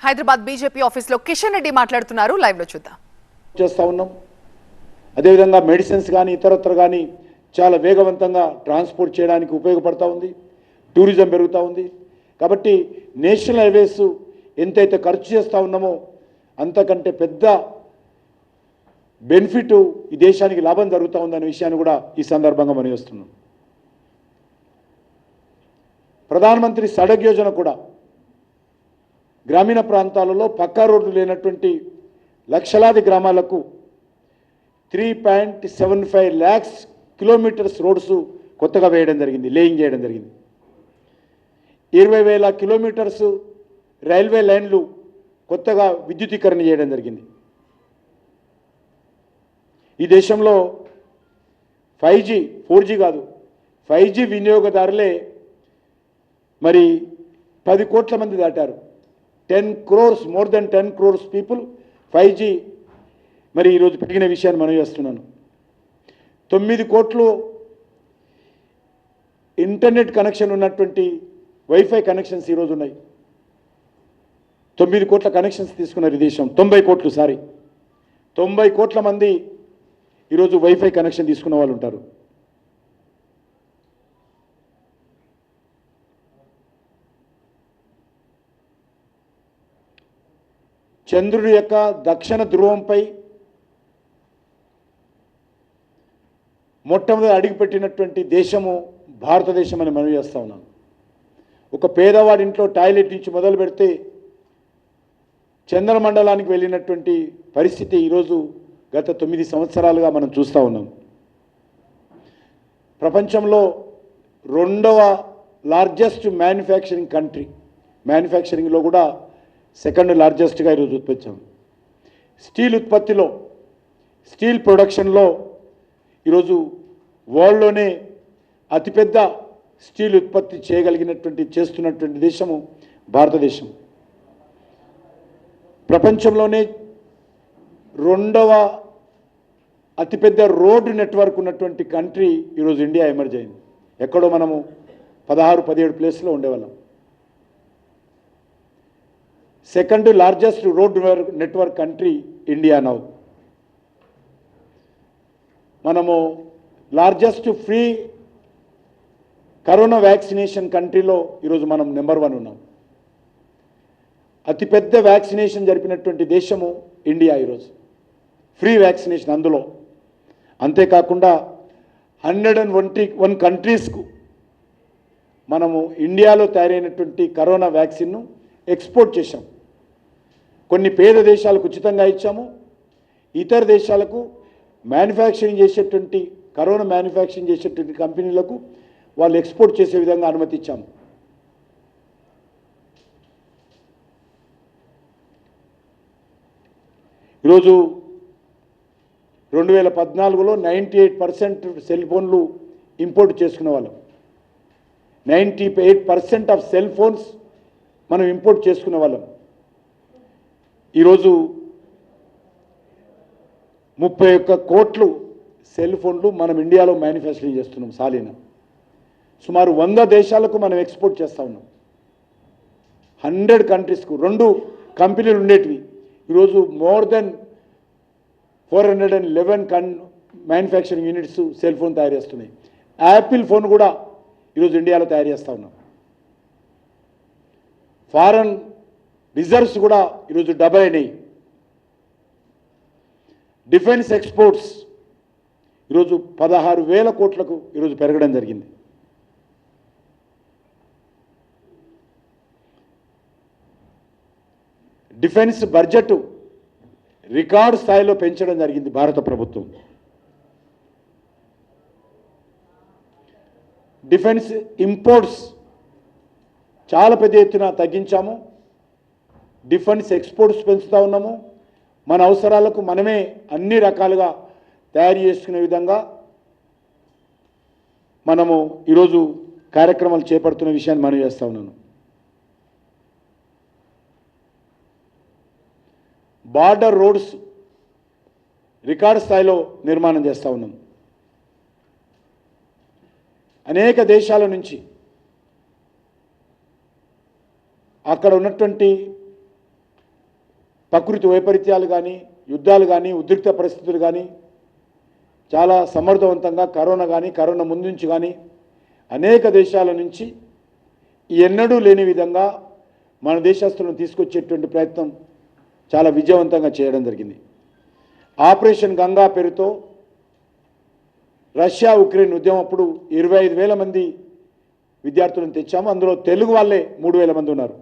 Hyderabad BJP ఆఫీస్లో కిషన్ రెడ్డి మాట్లాడుతున్నారు. Live లో చూద్దాం. చేస్తా ఉన్నాం. అదేవిధంగా మెడిసిన్స్ కానీ ఇతరత్ర కానీ చాలా వేగవంతంగా ట్రాన్స్పోర్ట్ చేయడానికి ఉపయోగపడతా ఉంది. టూరిజం పెరుగుతూ ఉంది. కాబట్టి నేషనల్ హైవేస్ ఎంతైతే ఖర్చు చేస్తూ ఉన్నామో అంతకంటే పెద్ద బెనిఫిట్ ఈ దేశానికి లాభం జరుగుతూ ఉందనే విషయాన్ని కూడా ఈ సందర్భంగా మనం చేస్తున్నాం. ప్రధానమంత్రి సడక్ యోజన కూడా గ్రామీణ ప్రాంతాలలో పక్కా రోడ్లు లేనటువంటి లక్షలాది గ్రామాలకు 3.75 lakhs కిలోమీటర్స్ రోడ్స్ కొత్తగా వేయడం జరిగింది, లేయింగ్ చేయడం జరిగింది. 20,000 కిలోమీటర్స్ రైల్వే లైన్లు కొత్తగా విద్యుతీకరణ చేయడం జరిగింది. ఈ దేశంలో 5G 4G కాదు 5G వినియోగదారులే మరి 10 కోట్ల మంది దాటారు. 10 crores, more than 10 crores people 5G మరి ఈరోజు పెరిగిన విషయాన్ని మనం చేస్తున్నాను. 9 కోట్లు ఇంటర్నెట్ కనెక్షన్ ఉన్నటువంటి వైఫై కనెక్షన్స్ ఈరోజు ఉన్నాయి. 9 కోట్ల కనెక్షన్స్ తీసుకున్నారు ఈ దేశం. 90 కోట్ల మంది ఈరోజు వైఫై కనెక్షన్ తీసుకున్న వాళ్ళు ఉంటారు. చంద్రుడి యొక్క దక్షిణ ధ్రువంపై మొట్టమొదటి అడుగుపెట్టినటువంటి దేశము భారతదేశం అని మనం చేస్తూ ఉన్నాం. ఒక పేదవాడి ఇంట్లో టాయిలెట్ నుంచి మొదలు పెడితే చంద్రమండలానికి వెళ్ళినటువంటి పరిస్థితి ఈరోజు గత 9 సంవత్సరాలుగా మనం చూస్తూ ఉన్నాం. ప్రపంచంలో 2వ లార్జెస్ట్ మ్యానుఫ్యాక్చరింగ్ కంట్రీ, మ్యానుఫ్యాక్చరింగ్లో కూడా 2nd లార్జెస్ట్గా ఈరోజు ఉత్పత్తి. స్టీల్ ఉత్పత్తిలో, స్టీల్ ప్రొడక్షన్లో ఈరోజు వరల్డ్లోనే అతిపెద్ద స్టీల్ ఉత్పత్తి చేస్తున్నటువంటి దేశము భారతదేశం. ప్రపంచంలోనే 2వ అతిపెద్ద రోడ్డు నెట్వర్క్ ఉన్నటువంటి కంట్రీ ఈరోజు ఇండియా ఎమర్జ్ అయింది. ఎక్కడో మనము 16-17 ప్లేస్లో ఉండేవాళ్ళం. 2nd largest road network country India now. మనము లార్జెస్ట్ ఫ్రీ కరోనా వ్యాక్సినేషన్ కంట్రీలో ఈరోజు మనం నెంబర్ 1 ఉన్నాం. అతిపెద్ద వ్యాక్సినేషన్ జరిపినటువంటి దేశము ఇండియా ఈరోజు, ఫ్రీ వ్యాక్సినేషన్ అందులో. అంతేకాకుండా 121 కంట్రీస్కు మనము ఇండియాలో తయారైనటువంటి కరోనా వ్యాక్సిన్ను ఎక్స్పోర్ట్ చేశాం. కొన్ని పేద దేశాలకు ఉచితంగా ఇచ్చాము, ఇతర దేశాలకు మ్యానుఫ్యాక్చరింగ్ చేసేటువంటి కరోనా మ్యానుఫ్యాక్చరింగ్ చేసేటువంటి కంపెనీలకు వాళ్ళు ఎక్స్పోర్ట్ చేసే విధంగా అనుమతి ఇచ్చాము. ఈరోజు 2014లో 98% సెల్ ఫోన్లు ఇంపోర్ట్ చేసుకునే వాళ్ళం. 98% ఆఫ్ సెల్ ఫోన్స్ మనం ఇంపోర్ట్ చేసుకునే వాళ్ళం. ఈరోజు 31 కోట్లు సెల్ ఫోన్లు మనం ఇండియాలో మ్యానుఫ్యాక్చరింగ్ చేస్తున్నాం. సాలీన సుమారు 100 దేశాలకు మనం ఎక్స్పోర్ట్ చేస్తూ ఉన్నాం. 100 కంట్రీస్కు 2 కంపెనీలు ఉండేటివి ఈరోజు more than 411 manufacturing units cell phone తయారు చేస్తున్నాయి. యాపిల్ ఫోన్ కూడా ఈరోజు ఇండియాలో తయారు చేస్తూ ఉన్నాం. ఫారెన్ రిజర్వ్స్ కూడా ఈరోజు డబల్ అయినాయి. డిఫెన్స్ ఎక్స్పోర్ట్స్ ఈరోజు 16,000 కోట్లకు ఈరోజు పెరగడం జరిగింది. డిఫెన్స్ బడ్జెట్ రికార్డు స్థాయిలో పెంచడం జరిగింది భారత ప్రభుత్వం. డిఫెన్స్ ఇంపోర్ట్స్ చాలా పెద్ద ఎత్తున తగ్గించాము. డిఫెన్స్ ఎక్స్పోర్ట్స్ పెంచుతూ ఉన్నాము. మన అవసరాలకు మనమే అన్ని రకాలుగా తయారు చేసుకునే విధంగా మనము ఈరోజు కార్యక్రమాలు చేపడుతున్న విషయాన్ని మనం చేస్తూ ఉన్నాను. బార్డర్ రోడ్స్ రికార్డు స్థాయిలో నిర్మాణం చేస్తూ ఉన్నాం. అనేక దేశాల నుంచి అక్కడ ఉన్నటువంటి ప్రకృతి వైపరీత్యాలు కానీ, యుద్ధాలు కానీ, ఉద్రిక్త పరిస్థితులు కానీ చాలా సమర్థవంతంగా కరోనా కానీ, కరోనా ముందు నుంచి కానీ అనేక దేశాల నుంచి ఎన్నడూ లేని విధంగా మన దేశస్తులను తీసుకొచ్చేటువంటి ప్రయత్నం చాలా విజయవంతంగా చేయడం జరిగింది. ఆపరేషన్ గంగా పేరుతో రష్యా ఉక్రెయిన్ ఉద్యమం అప్పుడు 25,000 మంది విద్యార్థులను తెచ్చాము. అందులో తెలుగు వాళ్ళే 3,000 మంది ఉన్నారు.